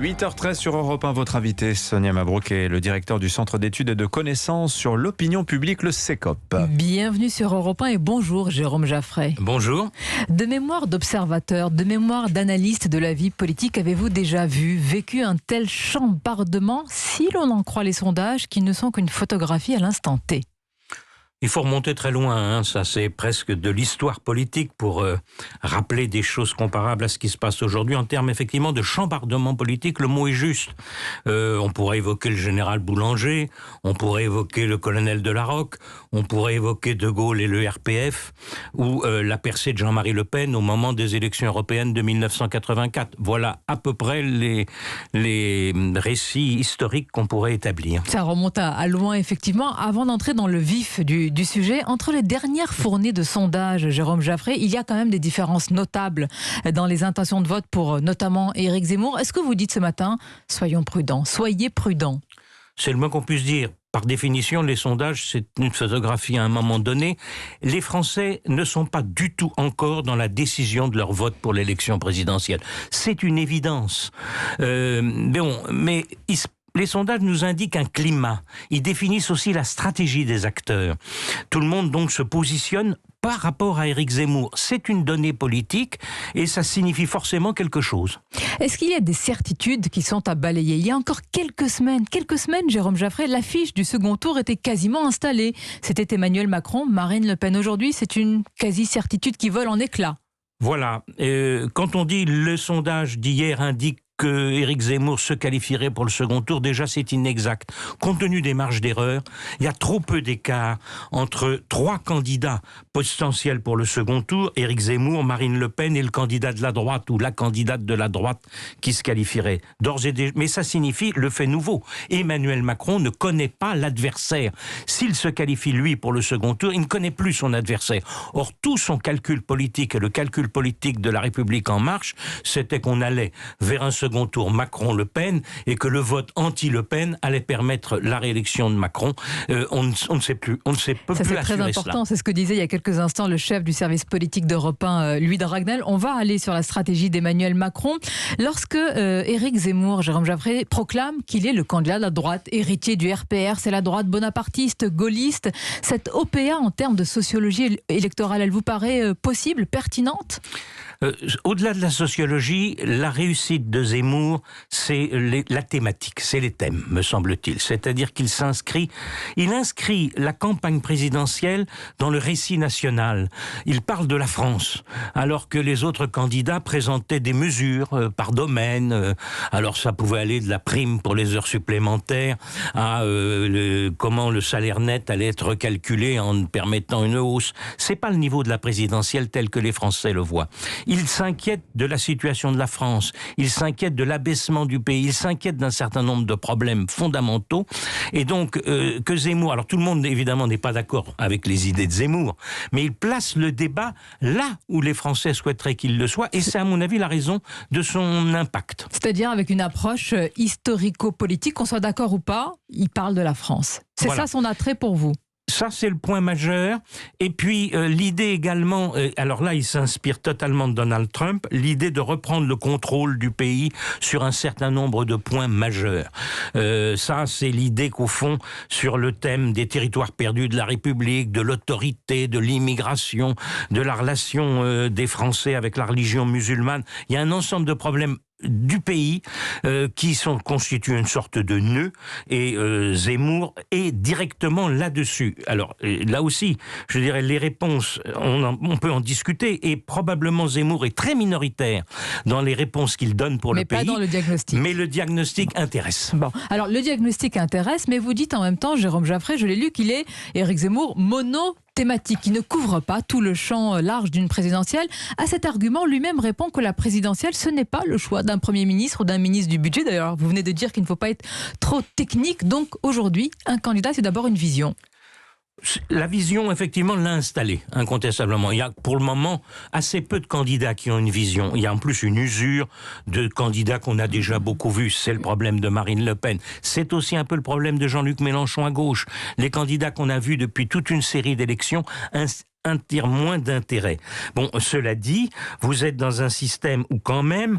8h13 sur Europe 1, votre invité Sonia Mabrouk est le directeur du Centre d'études et de connaissances sur l'opinion publique, le CECOP. Bienvenue sur Europe 1 et bonjour Jérôme Jaffray. Bonjour. De mémoire d'observateur, de mémoire d'analyste de la vie politique, avez-vous déjà vécu un tel chambardement, si l'on en croit les sondages, qui ne sont qu'une photographie à l'instant T? Il faut remonter très loin, ça c'est presque de l'histoire politique pour rappeler des choses comparables à ce qui se passe aujourd'hui en termes effectivement de chambardement politique. Le mot est juste. On pourrait évoquer le général Boulanger, on pourrait évoquer le colonel Delarocque, on pourrait évoquer De Gaulle et le RPF, ou la percée de Jean-Marie Le Pen au moment des élections européennes de 1984. Voilà à peu près les récits historiques qu'on pourrait établir. Ça remonte à loin effectivement. Avant d'entrer dans le vif du sujet, entre les dernières fournies de sondages, Jérôme Jaffray, il y a quand même des différences notables dans les intentions de vote pour notamment Éric Zemmour. Est-ce que vous dites ce matin, soyons prudents, soyez prudents? C'est le moins qu'on puisse dire. Par définition, les sondages, c'est une photographie à un moment donné. Les Français ne sont pas du tout encore dans la décision de leur vote pour l'élection présidentielle. C'est une évidence. Mais les sondages nous indiquent un climat. Ils définissent aussi la stratégie des acteurs. Tout le monde donc se positionne par rapport à Éric Zemmour. C'est une donnée politique et ça signifie forcément quelque chose. Est-ce qu'il y a des certitudes qui sont à balayer? Il y a encore quelques semaines, Jérôme Jaffray, l'affiche du second tour était quasiment installée. C'était Emmanuel Macron, Marine Le Pen. Aujourd'hui, c'est une quasi-certitude qui vole en éclats. Voilà. Quand on dit le sondage d'hier indique que Éric Zemmour se qualifierait pour le second tour, déjà c'est inexact. Compte tenu des marges d'erreur, il y a trop peu d'écart entre trois candidats potentiels pour le second tour, Éric Zemmour, Marine Le Pen et le candidat de la droite ou la candidate de la droite qui se qualifierait. D'ores et déjà, mais ça signifie le fait nouveau. Emmanuel Macron ne connaît pas l'adversaire. S'il se qualifie lui pour le second tour, il ne connaît plus son adversaire. Or tout son calcul politique et le calcul politique de La République En Marche, c'était qu'on allait vers un second tour Macron-Le Pen et que le vote anti-Le Pen allait permettre la réélection de Macron. On ne sait plus, on ne sait peut plus assurer cela. C'est très important, c'est ce que disait il y a quelques instants le chef du service politique d'Europe 1, Louis de Ragnel. On va aller sur la stratégie d'Emmanuel Macron. Lorsque Éric Zemmour, Jérôme Jaffray, proclame qu'il est le candidat de la droite, héritier du RPR, c'est la droite bonapartiste, gaulliste, cette OPA en termes de sociologie électorale, elle vous paraît possible, pertinente ? Au-delà de la sociologie, la réussite de Zemmour, c'est la thématique, c'est les thèmes, me semble-t-il. C'est-à-dire qu'il inscrit la campagne présidentielle dans le récit national. Il parle de la France, alors que les autres candidats présentaient des mesures par domaine. Alors ça pouvait aller de la prime pour les heures supplémentaires à comment le salaire net allait être recalculé en permettant une hausse. C'est pas le niveau de la présidentielle tel que les Français le voient. Il s'inquiète de la situation de la France, il s'inquiète de l'abaissement du pays, il s'inquiète d'un certain nombre de problèmes fondamentaux. Et donc, que Zemmour, alors tout le monde évidemment n'est pas d'accord avec les idées de Zemmour, mais il place le débat là où les Français souhaiteraient qu'il le soit, et c'est à mon avis la raison de son impact. C'est-à-dire avec une approche historico-politique, qu'on soit d'accord ou pas, il parle de la France. C'est voilà. Ça son attrait pour vous? Ça, c'est le point majeur. Et puis, l'idée également, alors là, il s'inspire totalement de Donald Trump, l'idée de reprendre le contrôle du pays sur un certain nombre de points majeurs. Ça, c'est l'idée qu'au fond, sur le thème des territoires perdus de la République, de l'autorité, de l'immigration, de la relation des Français avec la religion musulmane, il y a un ensemble de problèmes du pays qui constituent une sorte de nœud, et Zemmour est directement là-dessus. Alors là aussi, je dirais, les réponses, on peut en discuter, et probablement Zemmour est très minoritaire dans les réponses qu'il donne pour le pays. Mais pas dans le diagnostic. Mais le diagnostic intéresse. Bon, alors le diagnostic intéresse, mais vous dites en même temps, Jérôme Jaffray, je l'ai lu, qu'il est, Éric Zemmour, thématique qui ne couvre pas tout le champ large d'une présidentielle. À cet argument, lui-même répond que la présidentielle, ce n'est pas le choix d'un Premier ministre ou d'un ministre du budget. D'ailleurs, vous venez de dire qu'il ne faut pas être trop technique. Donc aujourd'hui, un candidat, c'est d'abord une vision. La vision, effectivement, l'a installée, incontestablement. Il y a, pour le moment, assez peu de candidats qui ont une vision. Il y a en plus une usure de candidats qu'on a déjà beaucoup vus. C'est le problème de Marine Le Pen. C'est aussi un peu le problème de Jean-Luc Mélenchon à gauche. Les candidats qu'on a vus depuis toute une série d'élections attire moins d'intérêt. Bon, cela dit, vous êtes dans un système où quand même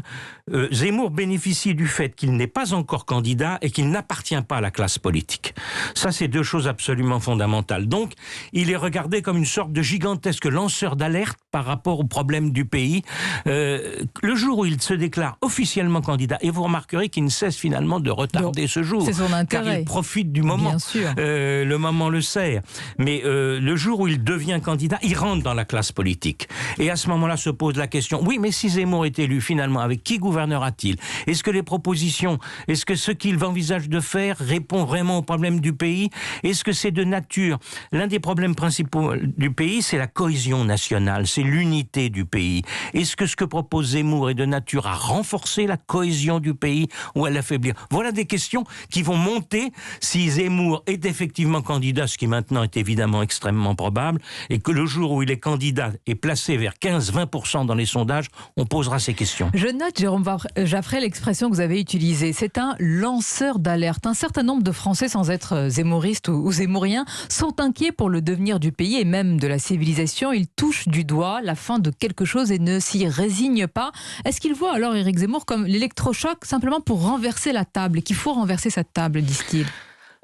Zemmour bénéficie du fait qu'il n'est pas encore candidat et qu'il n'appartient pas à la classe politique. Ça, c'est deux choses absolument fondamentales. Donc, il est regardé comme une sorte de gigantesque lanceur d'alerte par rapport aux problèmes du pays. Le jour où il se déclare officiellement candidat, et vous remarquerez qu'il ne cesse finalement de retarder ce jour. C'est son intérêt. Car il profite du moment. Bien sûr. Le moment le sert. Mais le jour où il devient candidat, il rentre dans la classe politique. Et à ce moment-là se pose la question, oui, mais si Zemmour est élu finalement, avec qui gouvernera-t-il? Est-ce que les propositions, est-ce que ce qu'il envisage de faire répond vraiment aux problèmes du pays? Est-ce que c'est de nature? L'un des problèmes principaux du pays, c'est la cohésion nationale, c'est l'unité du pays. Est-ce que ce que propose Zemmour est de nature à renforcer la cohésion du pays ou à l'affaiblir? Voilà des questions qui vont monter si Zemmour est effectivement candidat, ce qui maintenant est évidemment extrêmement probable, et que le jour où il est candidat et placé vers 15-20% dans les sondages, on posera ces questions. Je note, Jérôme Jaffray, l'expression que vous avez utilisée. C'est un lanceur d'alerte. Un certain nombre de Français, sans être zémouristes ou zémouriens, sont inquiets pour le devenir du pays et même de la civilisation. Ils touchent du doigt la fin de quelque chose et ne s'y résignent pas. Est-ce qu'ils voient alors Éric Zemmour comme l'électrochoc simplement pour renverser la table et qu'il faut renverser cette table, disent-ils?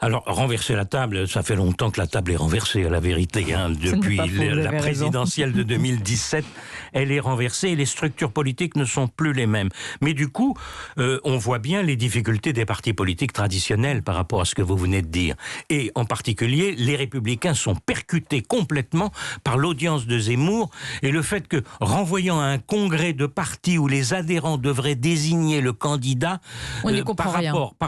Alors, renverser la table, ça fait longtemps que la table est renversée, à la vérité. Depuis la présidentielle de 2017, elle est renversée et les structures politiques ne sont plus les mêmes. Mais du coup, on voit bien les difficultés des partis politiques traditionnels par rapport à ce que vous venez de dire. Et en particulier, les Républicains sont percutés complètement par l'audience de Zemmour et le fait que, renvoyant à un congrès de partis où les adhérents devraient désigner le candidat, par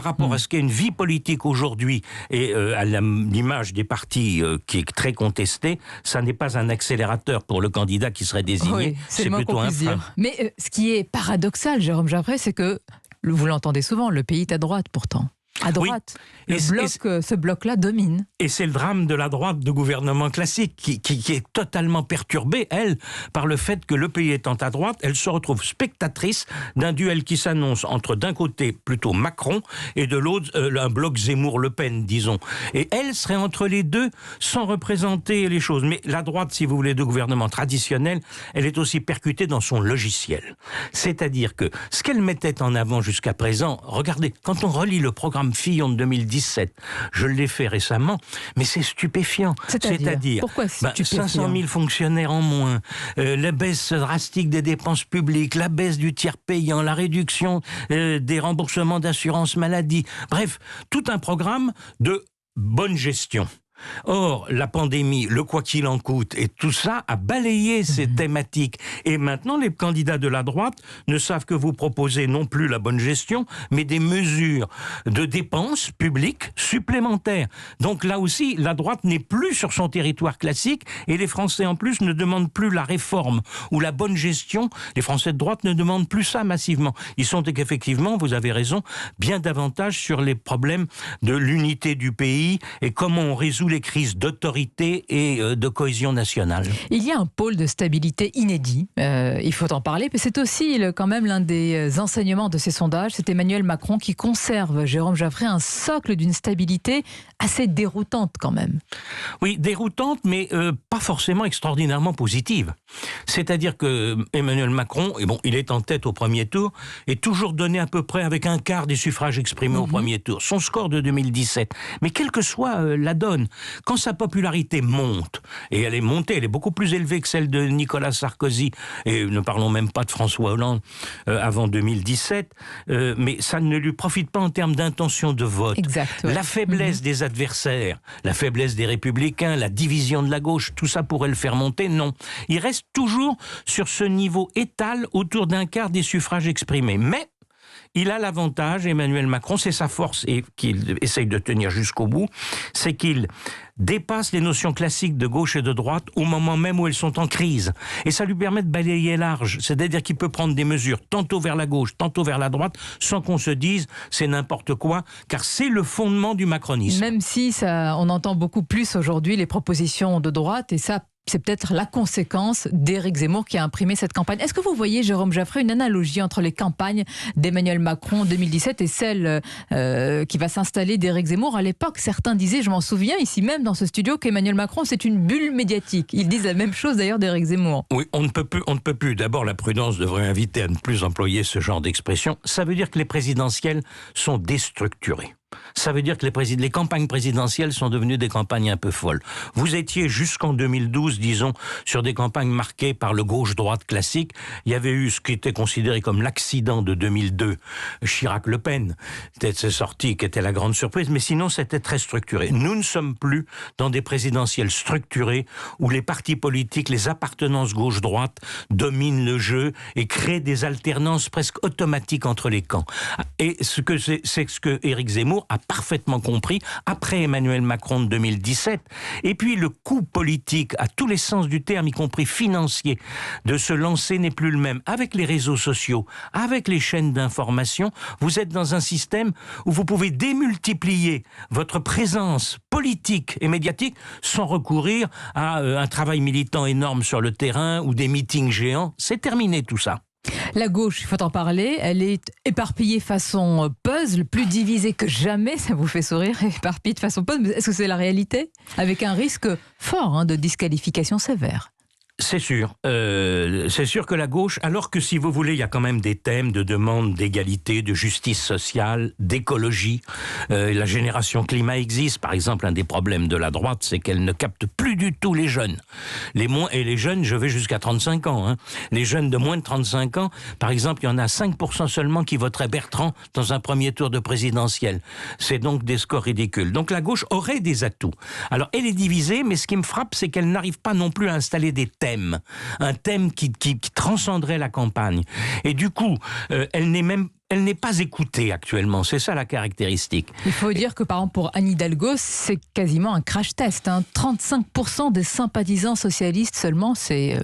rapport à ce qu'est une vie politique aujourd'hui, et à l'image des partis qui est très contestée, ça n'est pas un accélérateur pour le candidat qui serait désigné, oui, c'est plutôt un frein. Mais ce qui est paradoxal, Jérôme Jaffray, c'est que, vous l'entendez souvent, le pays est à droite pourtant. À droite, oui. Ce bloc-là domine. Et c'est le drame de la droite de gouvernement classique qui est totalement perturbée, elle, par le fait que le pays étant à droite, elle se retrouve spectatrice d'un duel qui s'annonce entre d'un côté plutôt Macron et de l'autre un bloc Zemmour-Le Pen, disons. Et elle serait entre les deux sans représenter les choses. Mais la droite, si vous voulez, de gouvernement traditionnel, elle est aussi percutée dans son logiciel. C'est-à-dire que ce qu'elle mettait en avant jusqu'à présent, regardez, quand on relit le programme Fillon de 2017, je l'ai fait récemment, mais c'est stupéfiant. C'est-à-dire pourquoi c'est stupéfiant? 500 000 fonctionnaires en moins, la baisse drastique des dépenses publiques, la baisse du tiers payant, la réduction des remboursements d'assurance maladie, bref, tout un programme de bonne gestion. Or, la pandémie, le quoi qu'il en coûte, et tout ça a balayé ces thématiques. Et maintenant, les candidats de la droite ne savent que vous proposer non plus la bonne gestion, mais des mesures de dépenses publiques supplémentaires. Donc là aussi, la droite n'est plus sur son territoire classique, et les Français en plus ne demandent plus la réforme ou la bonne gestion. Les Français de droite ne demandent plus ça massivement. Ils sont effectivement, vous avez raison, bien davantage sur les problèmes de l'unité du pays et comment on résout les crises d'autorité et de cohésion nationale. Il y a un pôle de stabilité inédit, il faut en parler, mais c'est aussi quand même l'un des enseignements de ces sondages, c'est Emmanuel Macron qui conserve, Jérôme Jaffray, un socle d'une stabilité assez déroutante quand même. Oui, déroutante, mais pas forcément extraordinairement positive. C'est-à-dire que Emmanuel Macron, et bon, il est en tête au premier tour, est toujours donné à peu près avec un quart des suffrages exprimés au premier tour. Son score de 2017. Mais quelle que soit la donne, quand sa popularité monte, et elle est montée, elle est beaucoup plus élevée que celle de Nicolas Sarkozy, et ne parlons même pas de François Hollande avant 2017, mais ça ne lui profite pas en termes d'intention de vote. Exact, ouais. La faiblesse des adversaires, la faiblesse des Républicains, la division de la gauche, tout ça pourrait le faire monter, non. Il reste toujours sur ce niveau étal autour d'un quart des suffrages exprimés. Mais il a l'avantage, Emmanuel Macron, c'est sa force et qu'il essaye de tenir jusqu'au bout, c'est qu'il dépasse les notions classiques de gauche et de droite au moment même où elles sont en crise. Et ça lui permet de balayer large, c'est-à-dire qu'il peut prendre des mesures tantôt vers la gauche, tantôt vers la droite, sans qu'on se dise c'est n'importe quoi, car c'est le fondement du macronisme. Même si on entend beaucoup plus aujourd'hui les propositions de droite, et ça c'est peut-être la conséquence d'Éric Zemmour qui a imprimé cette campagne. Est-ce que vous voyez, Jérôme Jaffray, une analogie entre les campagnes d'Emmanuel Macron en 2017 et celle qui va s'installer d'Éric Zemmour? À l'époque, certains disaient, je m'en souviens, ici même dans ce studio, qu'Emmanuel Macron, c'est une bulle médiatique. Ils disent la même chose d'ailleurs d'Éric Zemmour. Oui, on ne peut plus. D'abord, la prudence devrait inviter à ne plus employer ce genre d'expression. Ça veut dire que les présidentielles sont déstructurées. Ça veut dire que les campagnes présidentielles sont devenues des campagnes un peu folles. Vous étiez jusqu'en 2012, disons, sur des campagnes marquées par le gauche-droite classique. Il y avait eu ce qui était considéré comme l'accident de 2002, Chirac-Le Pen. C'était cette sortie qui était la grande surprise, mais sinon c'était très structuré. Nous ne sommes plus dans des présidentielles structurées où les partis politiques, les appartenances gauche-droite dominent le jeu et créent des alternances presque automatiques entre les camps. Et c'est ce que Éric Zemmour a parfaitement compris après Emmanuel Macron de 2017. Et puis le coût politique, à tous les sens du terme, y compris financier, de se lancer n'est plus le même. Avec les réseaux sociaux, avec les chaînes d'information, vous êtes dans un système où vous pouvez démultiplier votre présence politique et médiatique sans recourir à un travail militant énorme sur le terrain ou des meetings géants. C'est terminé tout ça. La gauche, il faut en parler, elle est éparpillée façon puzzle, plus divisée que jamais, ça vous fait sourire, éparpillée de façon puzzle, mais est-ce que c'est la réalité? Avec un risque fort de disqualification sévère. C'est sûr que la gauche, alors que si vous voulez, il y a quand même des thèmes de demande d'égalité, de justice sociale, d'écologie. La génération climat existe. Par exemple, un des problèmes de la droite, c'est qu'elle ne capte plus du tout les jeunes. Les jeunes, je vais jusqu'à 35 ans. Hein. Les jeunes de moins de 35 ans, par exemple, il y en a 5% seulement qui voteraient Bertrand dans un premier tour de présidentiel. C'est donc des scores ridicules. Donc la gauche aurait des atouts. Alors, elle est divisée, mais ce qui me frappe, c'est qu'elle n'arrive pas non plus à installer des thèmes. Un thème qui transcenderait la campagne. Et du coup, elle n'est pas écoutée actuellement. C'est ça la caractéristique. Il faut dire que par exemple pour Anne Hidalgo, c'est quasiment un crash test. 35% des sympathisants socialistes seulement, c'est...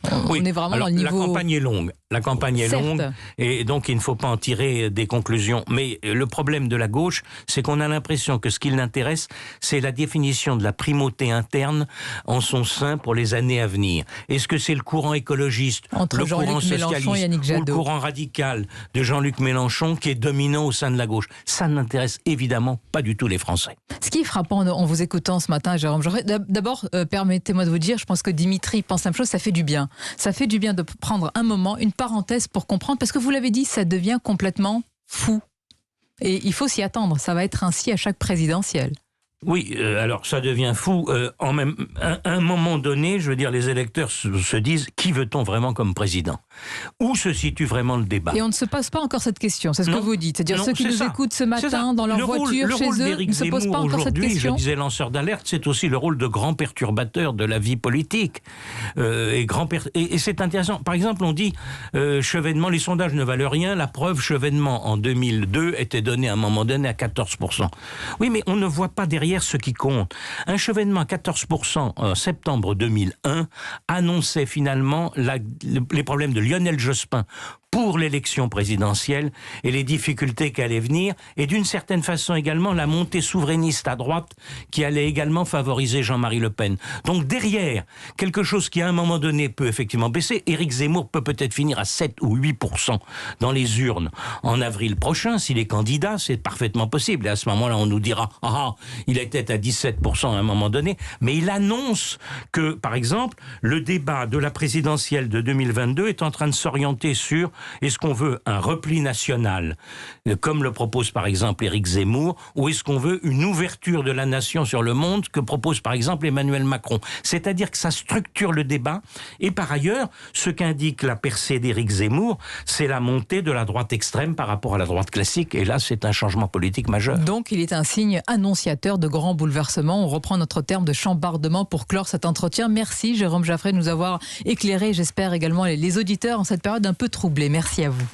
On est vraiment dans le niveau... La campagne est longue et donc il ne faut pas en tirer des conclusions. Mais le problème de la gauche, c'est qu'on a l'impression que ce qui l'intéresse, c'est la définition de la primauté interne en son sein pour les années à venir. Est-ce que c'est le courant écologiste, entre le Jean-Luc courant socialiste ou le courant radical de Jean-Luc Mélenchon qui est dominant au sein de la gauche? Ça n'intéresse évidemment pas du tout les Français. Ce qui est frappant en vous écoutant ce matin, Jérôme, d'abord, permettez-moi de vous dire, je pense que Dimitri pense la même chose, ça fait du bien. Ça fait du bien de prendre un moment, une parenthèse pour comprendre, parce que vous l'avez dit, ça devient complètement fou. Et il faut s'y attendre, ça va être ainsi à chaque présidentielle. Oui, alors ça devient fou. À un moment donné, je veux dire, les électeurs se disent qui veut-on vraiment comme président? Où se situe vraiment le débat? Et on ne se pose pas encore cette question, c'est ce que vous dites. C'est-à-dire ceux qui nous écoutent ce matin dans leur voiture, chez eux, ne se posent pas encore cette question. Je disais lanceur d'alerte, c'est aussi le rôle de grand perturbateur de la vie politique. Et c'est intéressant. Par exemple, on dit Chevènement, les sondages ne valent rien. La preuve, Chevènement en 2002 était donné à un moment donné à 14%. Oui, mais on ne voit pas derrière ce qui compte. Un Chevènement à 14% en septembre 2001 annonçait finalement les problèmes de Lionel Jospin pour l'élection présidentielle et les difficultés qui allaient venir, et d'une certaine façon également la montée souverainiste à droite qui allait également favoriser Jean-Marie Le Pen. Donc derrière, quelque chose qui à un moment donné peut effectivement baisser, Éric Zemmour peut peut-être finir à 7 ou 8% dans les urnes en avril prochain, s'il est candidat, c'est parfaitement possible. Et à ce moment-là, on nous dira, il était à 17% à un moment donné, mais il annonce que, par exemple, le débat de la présidentielle de 2022 est en train de s'orienter sur est-ce qu'on veut un repli national, comme le propose par exemple Éric Zemmour, ou est-ce qu'on veut une ouverture de la nation sur le monde, que propose par exemple Emmanuel Macron? C'est-à-dire que ça structure le débat, et par ailleurs, ce qu'indique la percée d'Éric Zemmour, c'est la montée de la droite extrême par rapport à la droite classique, et là c'est un changement politique majeur. Donc il est un signe annonciateur de grands bouleversements. On reprend notre terme de chambardement pour clore cet entretien. Merci Jérôme Jaffray de nous avoir éclairé, j'espère également les auditeurs en cette période un peu troublée. Merci à vous.